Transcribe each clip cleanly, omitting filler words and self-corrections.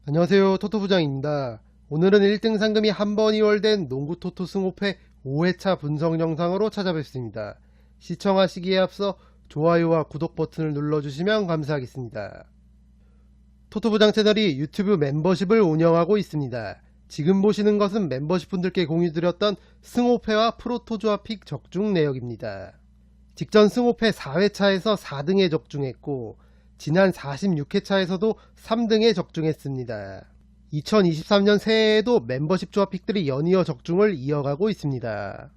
안녕하세요, 토토부장입니다. 오늘은 1등 상금이 한 번 이월된 농구 토토 승호패 5회차 분석 영상으로 찾아뵙습니다. 시청하시기에 앞서 좋아요와 구독 버튼을 눌러주시면 감사하겠습니다. 토토부장 채널이 유튜브 멤버십을 운영하고 있습니다. 지금 보시는 것은 멤버십 분들께 공유드렸던 승호패와 프로토조합 픽 적중 내역입니다. 직전 승호패 4회차에서 4등에 적중했고 지난 46회차에서도 3등에 적중했습니다. 2023년 새해에도 멤버십 조합 픽들이 연이어 적중을 이어가고 있습니다.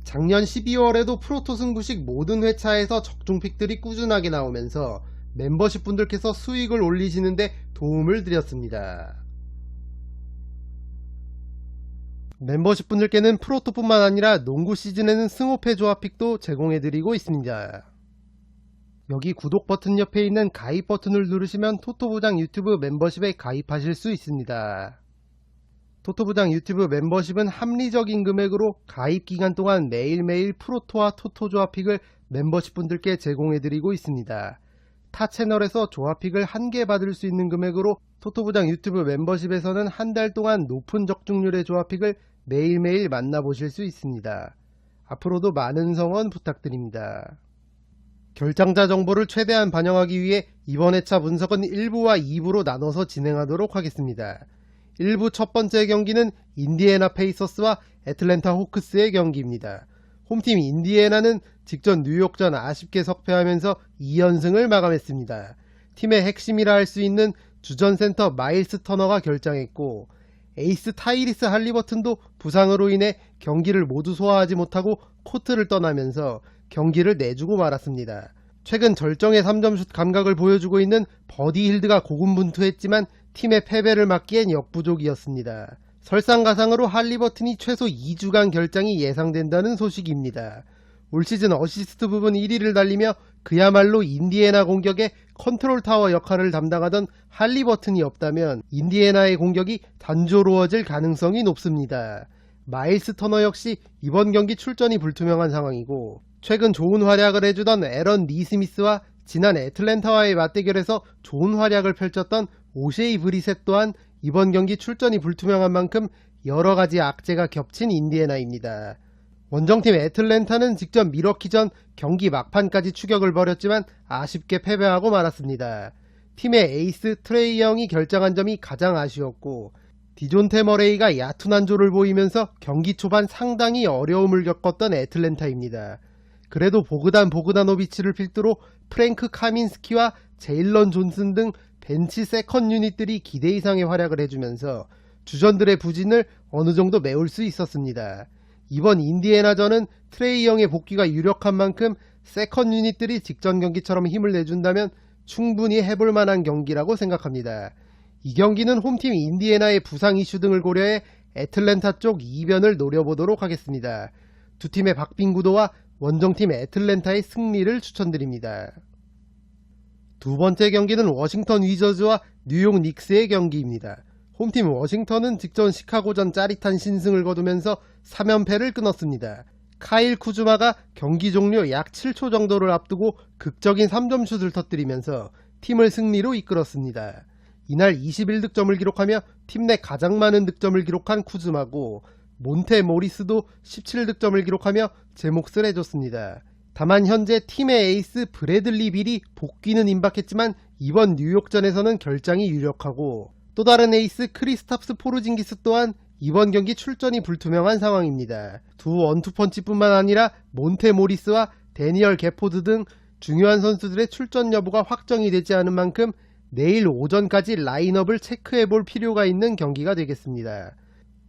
작년 12월에도 프로토 승부식 모든 회차에서 적중 픽들이 꾸준하게 나오면서 멤버십 분들께서 수익을 올리시는데 도움을 드렸습니다. 멤버십 분들께는 프로토뿐만 아니라 농구 시즌에는 승호패 조합 픽도 제공해드리고 있습니다. 여기 구독 버튼 옆에 있는 가입 버튼을 누르시면 토토부장 유튜브 멤버십에 가입하실 수 있습니다. 토토부장 유튜브 멤버십은 합리적인 금액으로 가입 기간 동안 매일매일 프로토와 토토 조합 픽을 멤버십 분들께 제공해드리고 있습니다. 타 채널에서 조합 픽을 한 개 받을 수 있는 금액으로 토토부장 유튜브 멤버십에서는 한 달 동안 높은 적중률의 조합 픽을 매일매일 만나보실 수 있습니다. 앞으로도 많은 성원 부탁드립니다. 결장자 정보를 최대한 반영하기 위해 이번 회차 분석은 1부와 2부로 나눠서 진행하도록 하겠습니다. 1부 첫 번째 경기는 인디애나 페이서스와 애틀랜타 호크스의 경기입니다. 홈팀 인디애나는 직전 뉴욕전 아쉽게 석패하면서 2연승을 마감했습니다. 팀의 핵심이라 할 수 있는 주전 센터 마일스 터너가 결장했고 에이스 타이리스 할리버튼도 부상으로 인해 경기를 모두 소화하지 못하고 코트를 떠나면서 경기를 내주고 말았습니다. 최근 절정의 3점슛 감각을 보여주고 있는 버디 힐드가 고군분투했지만 팀의 패배를 막기엔 역부족이었습니다. 설상가상으로 할리버튼이 최소 2주간 결장이 예상된다는 소식입니다. 올 시즌 어시스트 부분 1위를 달리며 그야말로 인디애나 공격의 컨트롤 타워 역할을 담당하던 할리버튼이 없다면 인디애나의 공격이 단조로워질 가능성이 높습니다. 마일스 터너 역시 이번 경기 출전이 불투명한 상황이고 최근 좋은 활약을 해주던 애런 니스미스와 지난 애틀랜타와의 맞대결에서 좋은 활약을 펼쳤던 오셰이 브리셋 또한 이번 경기 출전이 불투명한 만큼 여러가지 악재가 겹친 인디애나입니다. 원정팀 애틀랜타는 직전 미러키전 경기 막판까지 추격을 벌였지만 아쉽게 패배하고 말았습니다. 팀의 에이스 트레이 영이 결장한 점이 가장 아쉬웠고 디존테 머레이가 얕은 한조를 보이면서 경기 초반 상당히 어려움을 겪었던 애틀랜타입니다. 그래도 보그단 보그다노비치를 필두로 프랭크 카민스키와 제일런 존슨 등 벤치 세컨 유닛들이 기대 이상의 활약을 해주면서 주전들의 부진을 어느 정도 메울 수 있었습니다. 이번 인디애나전은 트레이 영의 복귀가 유력한 만큼 세컨 유닛들이 직전 경기처럼 힘을 내준다면 충분히 해볼 만한 경기라고 생각합니다. 이 경기는 홈팀 인디애나의 부상 이슈 등을 고려해 애틀랜타 쪽 이변을 노려보도록 하겠습니다. 두 팀의 박빙 구도와 원정팀 애틀랜타의 승리를 추천드립니다. 두 번째 경기는 워싱턴 위저즈와 뉴욕 닉스의 경기입니다. 홈팀 워싱턴은 직전 시카고전 짜릿한 신승을 거두면서 3연패를 끊었습니다. 카일 쿠즈마가 경기 종료 약 7초 정도를 앞두고 극적인 3점슛을 터뜨리면서 팀을 승리로 이끌었습니다. 이날 21득점을 기록하며 팀 내 가장 많은 득점을 기록한 쿠즈마고 몬테 모리스도 17득점을 기록하며 제 몫을 해줬습니다. 다만 현재 팀의 에이스 브래들리 빌이 복귀는 임박했지만 이번 뉴욕전에서는 결장이 유력하고 또 다른 에이스 크리스탑스 포르징기스 또한 이번 경기 출전이 불투명한 상황입니다. 두 원투펀치뿐만 아니라 몬테 모리스와 데니얼 게포드 등 중요한 선수들의 출전 여부가 확정이 되지 않은 만큼 내일 오전까지 라인업을 체크해볼 필요가 있는 경기가 되겠습니다.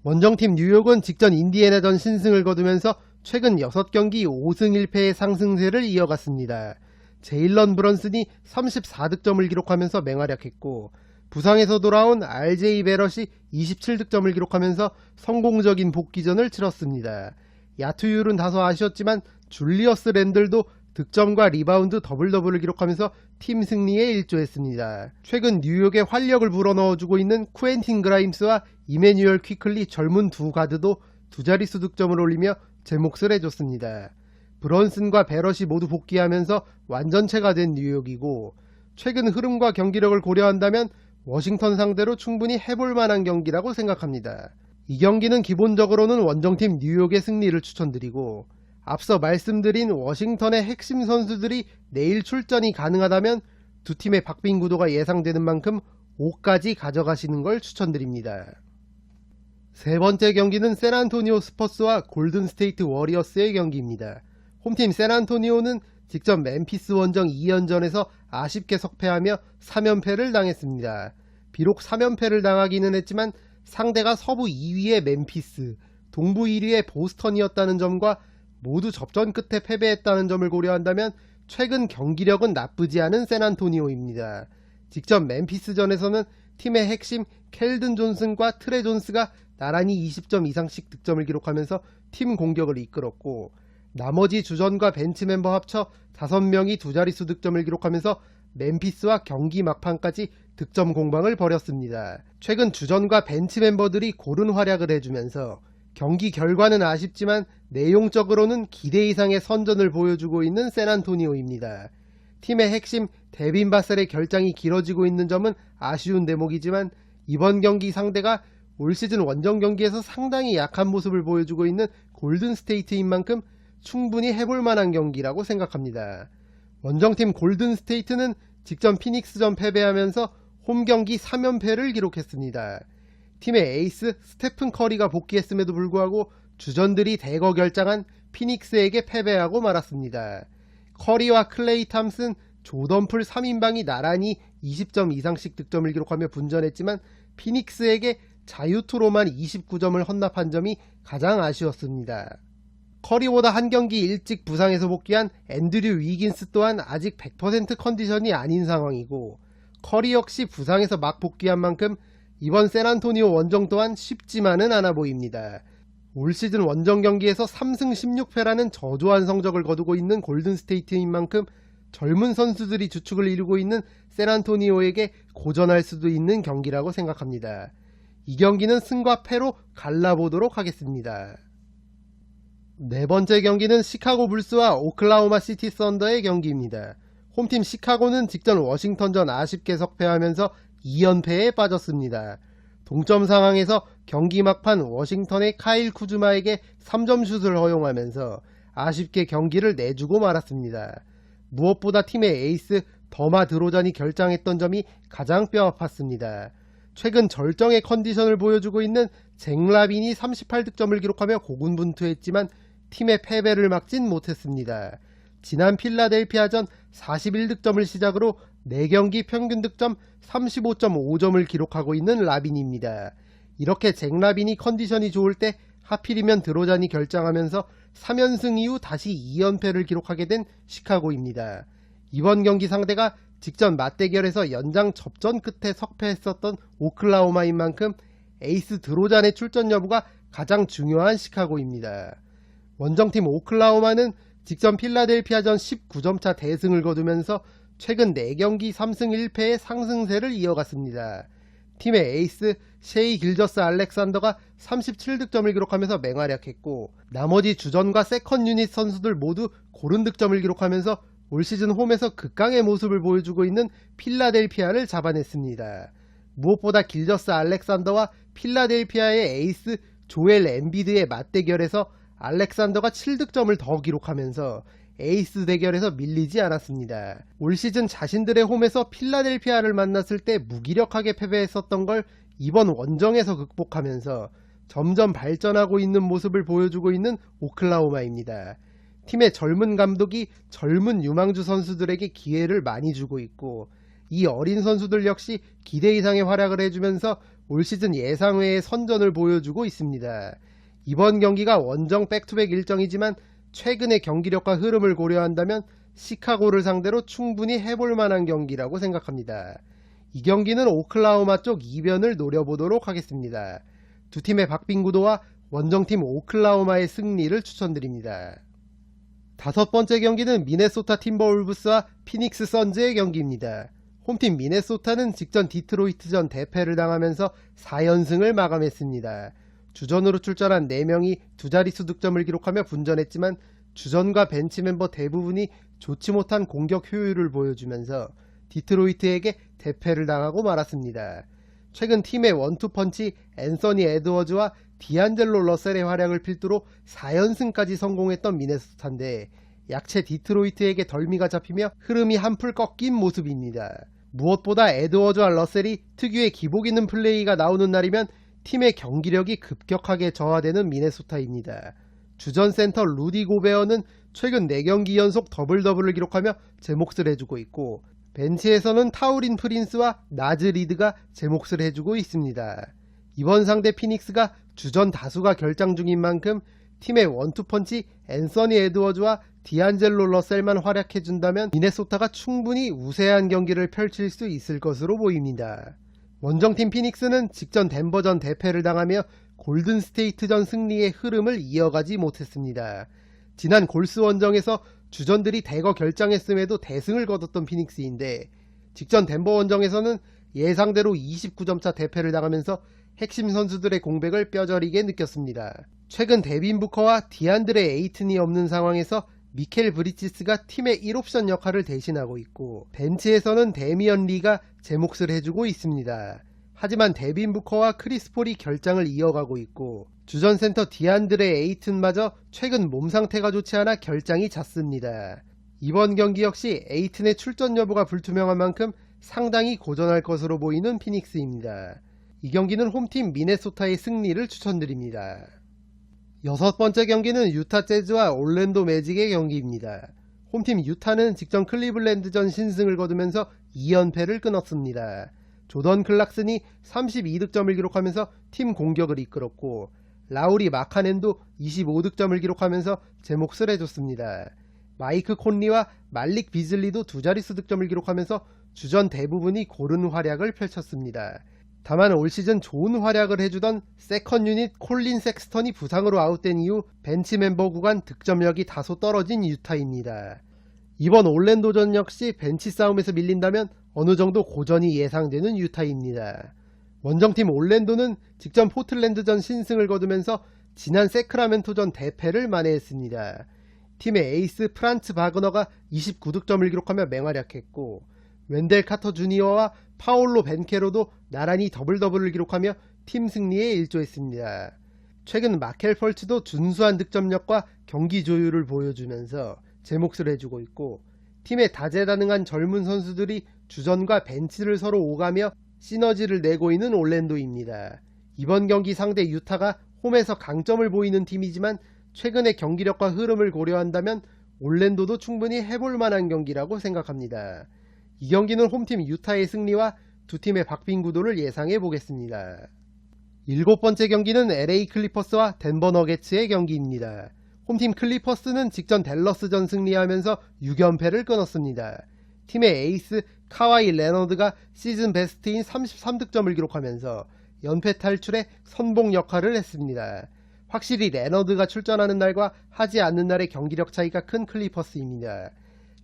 원정팀 뉴욕은 직전 인디애나전 신승을 거두면서 최근 6경기 5승 1패의 상승세를 이어갔습니다. 제일런 브런슨이 34득점을 기록하면서 맹활약했고 부상에서 돌아온 RJ 베럿이 27득점을 기록하면서 성공적인 복귀전을 치렀습니다. 야투율은 다소 아쉬웠지만 줄리어스 랜들도 득점과 리바운드 더블더블을 기록하면서 팀 승리에 일조했습니다. 최근 뉴욕에 활력을 불어넣어주고 있는 쿠엔틴 그라임스와 이메뉴얼 퀴클리 젊은 두 가드도 두 자릿수 득점을 올리며 제 몫을 해줬습니다. 브런슨과 베럿이 모두 복귀하면서 완전체가 된 뉴욕이고 최근 흐름과 경기력을 고려한다면 워싱턴 상대로 충분히 해볼 만한 경기라고 생각합니다. 이 경기는 기본적으로는 원정팀 뉴욕의 승리를 추천드리고, 앞서 말씀드린 워싱턴의 핵심 선수들이 내일 출전이 가능하다면 두 팀의 박빙 구도가 예상되는 만큼 5까지 가져가시는 걸 추천드립니다. 세 번째 경기는 샌안토니오 스퍼스와 골든스테이트 워리어스의 경기입니다. 홈팀 샌안토니오는 직접 멤피스 원정 2연전에서 아쉽게 석패하며 3연패를 당했습니다. 비록 3연패를 당하기는 했지만 상대가 서부 2위의 멤피스, 동부 1위의 보스턴이었다는 점과 모두 접전 끝에 패배했다는 점을 고려한다면 최근 경기력은 나쁘지 않은 샌안토니오입니다. 직접 멤피스전에서는 팀의 핵심 켈든 존슨과 트레 존스가 나란히 20점 이상씩 득점을 기록하면서 팀 공격을 이끌었고, 나머지 주전과 벤치 멤버 합쳐 5명이 두 자릿수 득점을 기록하면서 멤피스와 경기 막판까지 득점 공방을 벌였습니다. 최근 주전과 벤치 멤버들이 고른 활약을 해주면서 경기 결과는 아쉽지만 내용적으로는 기대 이상의 선전을 보여주고 있는 샌안토니오입니다. 팀의 핵심 데빈 바셀의 결장이 길어지고 있는 점은 아쉬운 대목이지만 이번 경기 상대가 올 시즌 원정 경기에서 상당히 약한 모습을 보여주고 있는 골든스테이트인 만큼 충분히 해볼 만한 경기라고 생각합니다. 원정팀 골든스테이트는 직전 피닉스전 패배하면서 홈경기 3연패를 기록했습니다. 팀의 에이스 스테픈 커리가 복귀했음에도 불구하고 주전들이 대거 결장한 피닉스에게 패배하고 말았습니다. 커리와 클레이 탐슨, 조던 풀 3인방이 나란히 20점 이상씩 득점을 기록하며 분전했지만 피닉스에게 자유투로만 29점을 헌납한 점이 가장 아쉬웠습니다. 커리보다 한 경기 일찍 부상에서 복귀한 앤드류 위긴스 또한 아직 100% 컨디션이 아닌 상황이고, 커리 역시 부상에서 막 복귀한 만큼 이번 샌안토니오 원정 또한 쉽지만은 않아 보입니다. 올 시즌 원정 경기에서 3승 16패라는 저조한 성적을 거두고 있는 골든스테이트인 만큼 젊은 선수들이 주축을 이루고 있는 샌안토니오에게 고전할 수도 있는 경기라고 생각합니다. 이 경기는 승과 패로 갈라보도록 하겠습니다. 네 번째 경기는 시카고 불스와 오클라호마 시티 썬더의 경기입니다. 홈팀 시카고는 직전 워싱턴전 아쉽게 석패하면서 2연패에 빠졌습니다. 동점 상황에서 경기 막판 워싱턴의 카일 쿠즈마에게 3점 슛을 허용하면서 아쉽게 경기를 내주고 말았습니다. 무엇보다 팀의 에이스 더마 드로잔이 결장했던 점이 가장 뼈아팠습니다. 최근 절정의 컨디션을 보여주고 있는 잭 라빈이 38득점을 기록하며 고군분투했지만 팀의 패배를 막진 못했습니다. 지난 필라델피아전 41득점을 시작으로 4경기 평균 득점 35.5점을 기록하고 있는 라빈입니다. 이렇게 잭 라빈이 컨디션이 좋을 때 하필이면 드로잔이 결장하면서 3연승 이후 다시 2연패를 기록하게 된 시카고입니다. 이번 경기 상대가 직전 맞대결에서 연장 접전 끝에 석패했었던 오클라호마인 만큼 에이스 드로잔의 출전 여부가 가장 중요한 시카고입니다. 원정팀 오클라호마는 직전 필라델피아전 19점차 대승을 거두면서 최근 4경기 3승 1패의 상승세를 이어갔습니다. 팀의 에이스 셰이 길저스 알렉산더가 37득점을 기록하면서 맹활약했고, 나머지 주전과 세컨 유닛 선수들 모두 고른 득점을 기록하면서 올 시즌 홈에서 극강의 모습을 보여주고 있는 필라델피아를 잡아냈습니다. 무엇보다 길저스 알렉산더와 필라델피아의 에이스 조엘 엠비드의 맞대결에서 알렉산더가 7득점을 더 기록하면서 에이스 대결에서 밀리지 않았습니다. 올 시즌 자신들의 홈에서 필라델피아를 만났을 때 무기력하게 패배했었던 걸 이번 원정에서 극복하면서 점점 발전하고 있는 모습을 보여주고 있는 오클라호마입니다. 팀의 젊은 감독이 젊은 유망주 선수들에게 기회를 많이 주고 있고, 이 어린 선수들 역시 기대 이상의 활약을 해주면서 올 시즌 예상외의 선전을 보여주고 있습니다. 이번 경기가 원정 백투백 일정이지만 최근의 경기력과 흐름을 고려한다면 시카고를 상대로 충분히 해볼 만한 경기라고 생각합니다. 이 경기는 오클라호마 쪽 이변을 노려보도록 하겠습니다. 두 팀의 박빙 구도와 원정팀 오클라호마의 승리를 추천드립니다. 다섯 번째 경기는 미네소타 팀버울브스와 피닉스 선즈의 경기입니다. 홈팀 미네소타는 직전 디트로이트전 대패를 당하면서 4연승을 마감했습니다. 주전으로 출전한 4명이 두 자릿수 득점을 기록하며 분전했지만 주전과 벤치 멤버 대부분이 좋지 못한 공격 효율을 보여주면서 디트로이트에게 대패를 당하고 말았습니다. 최근 팀의 원투펀치 앤서니 에드워즈와 디안젤로 러셀의 활약을 필두로 4연승까지 성공했던 미네소타인데 약체 디트로이트에게 덜미가 잡히며 흐름이 한풀 꺾인 모습입니다. 무엇보다 에드워즈와 러셀이 특유의 기복 있는 플레이가 나오는 날이면 팀의 경기력이 급격하게 저하되는 미네소타입니다. 주전 센터 루디 고베어는 최근 4경기 연속 더블더블을 기록하며 제 몫을 해주고 있고, 벤치에서는 타우린 프린스와 나즈 리드가 제 몫을 해주고 있습니다. 이번 상대 피닉스가 주전 다수가 결장 중인 만큼 팀의 원투펀치 앤서니 에드워즈와 디안젤로 러셀만 활약해준다면 미네소타가 충분히 우세한 경기를 펼칠 수 있을 것으로 보입니다. 원정팀 피닉스는 직전 덴버전 대패를 당하며 골든스테이트전 승리의 흐름을 이어가지 못했습니다. 지난 골스 원정에서 주전들이 대거 결장했음에도 대승을 거뒀던 피닉스인데 직전 덴버 원정에서는 예상대로 29점차 대패를 당하면서 핵심 선수들의 공백을 뼈저리게 느꼈습니다. 최근 데빈 부커와 디안드레 에이튼이 없는 상황에서 미켈 브리치스가 팀의 1옵션 역할을 대신하고 있고, 벤치에서는 데미언 리가 제 몫을 해주고 있습니다. 하지만 데빈 부커와 크리스 폴이 결장을 이어가고 있고, 주전 센터 디안드레 에이튼마저 최근 몸 상태가 좋지 않아 결장이 잦습니다. 이번 경기 역시 에이튼의 출전 여부가 불투명한 만큼 상당히 고전할 것으로 보이는 피닉스입니다. 이 경기는 홈팀 미네소타의 승리를 추천드립니다. 6번째 경기는 유타 재즈와 올랜도 매직의 경기입니다. 홈팀 유타는 직전 클리블랜드전 신승을 거두면서 2연패를 끊었습니다. 조던 클락슨이 32득점을 기록하면서 팀 공격을 이끌었고, 라우리 마카넨도 25득점을 기록하면서 제 몫을 해줬습니다. 마이크 콘리와 말릭 비즐리도 두 자릿수 득점을 기록하면서 주전 대부분이 고른 활약을 펼쳤습니다. 다만 올 시즌 좋은 활약을 해주던 세컨 유닛 콜린 섹스턴이 부상으로 아웃된 이후 벤치 멤버 구간 득점력이 다소 떨어진 유타입니다. 이번 올랜도전 역시 벤치 싸움에서 밀린다면 어느 정도 고전이 예상되는 유타입니다. 원정팀 올랜도는 직전 포틀랜드전 신승을 거두면서 지난 세크라멘토전 대패를 만회했습니다. 팀의 에이스 프란츠 바그너가 29득점을 기록하며 맹활약했고, 웬델 카터 주니어와 파올로 벤케로도 나란히 더블더블을 기록하며 팀 승리에 일조했습니다. 최근 마켈 펄츠도 준수한 득점력과 경기 조율을 보여주면서 제 몫을 해주고 있고, 팀의 다재다능한 젊은 선수들이 주전과 벤치를 서로 오가며 시너지를 내고 있는 올랜도입니다. 이번 경기 상대 유타가 홈에서 강점을 보이는 팀이지만 최근의 경기력과 흐름을 고려한다면 올랜도도 충분히 해볼 만한 경기라고 생각합니다. 이 경기는 홈팀 유타의 승리와 두 팀의 박빙 구도를 예상해 보겠습니다. 7번째 경기는 LA 클리퍼스와 덴버 너게츠의 경기입니다. 홈팀 클리퍼스는 직전 댈러스전 승리하면서 6연패를 끊었습니다. 팀의 에이스 카와이 레너드가 시즌 베스트인 33득점을 기록하면서 연패 탈출에 선봉 역할을 했습니다. 확실히 레너드가 출전하는 날과 하지 않는 날의 경기력 차이가 큰 클리퍼스입니다.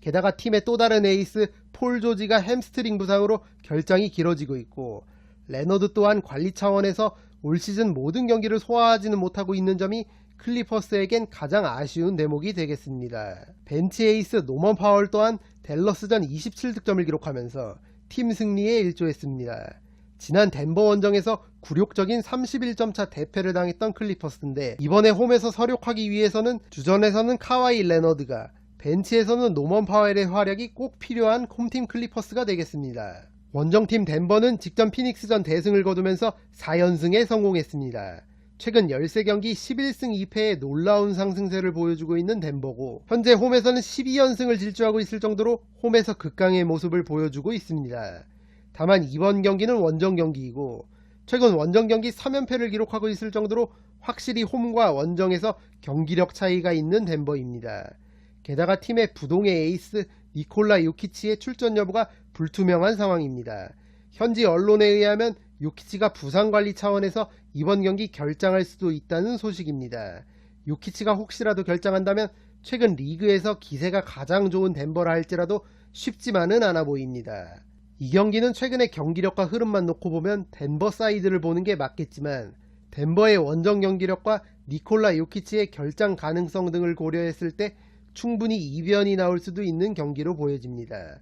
게다가 팀의 또 다른 에이스 폴 조지가 햄스트링 부상으로 결장이 길어지고 있고, 레너드 또한 관리 차원에서 올 시즌 모든 경기를 소화하지는 못하고 있는 점이 클리퍼스에겐 가장 아쉬운 대목이 되겠습니다. 벤치 에이스 노먼 파월 또한 댈러스전 27득점을 기록하면서 팀 승리에 일조했습니다. 지난 덴버 원정에서 굴욕적인 31점차 대패를 당했던 클리퍼스인데, 이번에 홈에서 서력하기 위해서는 주전에서는 카와이 레너드가, 벤치에서는 노먼 파웰의 활약이 꼭 필요한 홈팀 클리퍼스가 되겠습니다. 원정팀 덴버는 직전 피닉스전 대승을 거두면서 4연승에 성공했습니다. 최근 13경기 11승 2패의 놀라운 상승세를 보여주고 있는 덴버고, 현재 홈에서는 12연승을 질주하고 있을 정도로 홈에서 극강의 모습을 보여주고 있습니다. 다만 이번 경기는 원정 경기이고, 최근 원정 경기 3연패를 기록하고 있을 정도로 확실히 홈과 원정에서 경기력 차이가 있는 덴버입니다. 게다가 팀의 부동의 에이스 니콜라 요키치의 출전 여부가 불투명한 상황입니다. 현지 언론에 의하면 요키치가 부상관리 차원에서 이번 경기 결장할 수도 있다는 소식입니다. 요키치가 혹시라도 결장한다면 최근 리그에서 기세가 가장 좋은 덴버라 할지라도 쉽지만은 않아 보입니다. 이 경기는 최근의 경기력과 흐름만 놓고 보면 덴버 사이드를 보는 게 맞겠지만, 덴버의 원정 경기력과 니콜라 요키치의 결장 가능성 등을 고려했을 때 충분히 이변이 나올 수도 있는 경기로 보여집니다.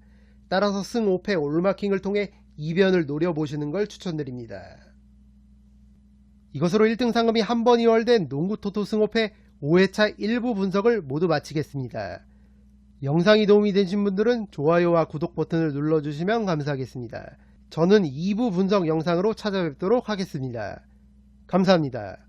따라서 승 5패 올마킹을 통해 이변을 노려보시는 걸 추천드립니다. 이것으로 1등 상금이 한 번 이월된 농구 토토 승 5패 5회차 1부 분석을 모두 마치겠습니다. 영상이 도움이 되신 분들은 좋아요와 구독 버튼을 눌러주시면 감사하겠습니다. 저는 2부 분석 영상으로 찾아뵙도록 하겠습니다. 감사합니다.